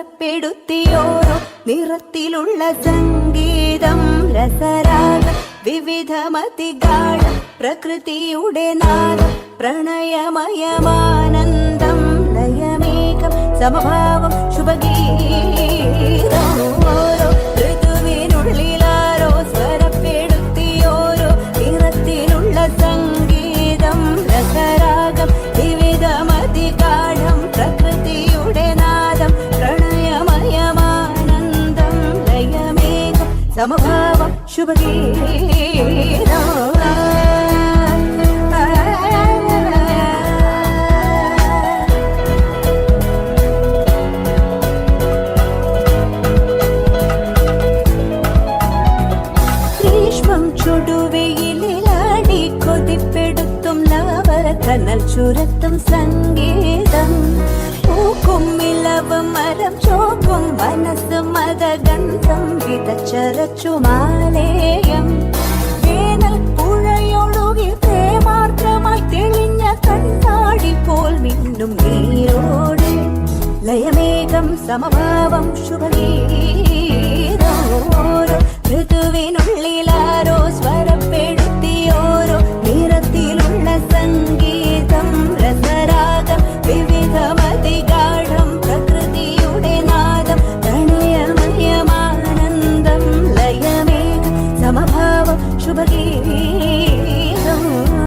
സ്വരപ്പെടുത്തിയോരോ നിറത്തിലുള്ള സംഗീതം രസരാഗം വിവിധമതിഗാഢം പ്രകൃതിയുടെ നാദം പ്രണയമയമാനന്ദം ലയമേകം സമഭാവം ശുഭഗീതം ഓരോ ഋതുവിനുള്ളിലാരോ സ്വരപ്പെടുത്തിയോരോ നിറത്തിലുള്ള സംഗീതം രസരാഗം വിവിധമതിഗാഢം പ്രകൃതിയുടെ നാദം പ്രണയമയമാനന്ദം ലയമേകം സമഭാവം ശുഭഗീതം ചുടുവെയിലാടി കൊതിപ്പെടുത്തും ലവരക്കനൽ ചുരത്തും സംഗീതം പൂക്കും ഇലവ് മരം ചോക്കും മനസ്സ് മതഗന്ധം വിതച്ചരച്ചുമാലേയം വേനൽ പുഴയൊഴുകി പ്രേമാർദ്രമായി തെളിഞ്ഞ കണ്ണാടി പോൽ മിന്നും നീരോട് ലയമേകം സമഭാവം ശുഭഗീതം ഓരോ ഋതുവിനുള്ളിലാരോ സ്വരപ്പെടുത്തിയോരോ നിറത്തിലുള്ള സംഗീതം രസരാഗം വിവിധമതിഗാഢം പ്രകൃതിയുടെ നാദം പ്രണയമയമാനന്ദം ലയമേകം സമഭാവം ശുഭഗീതം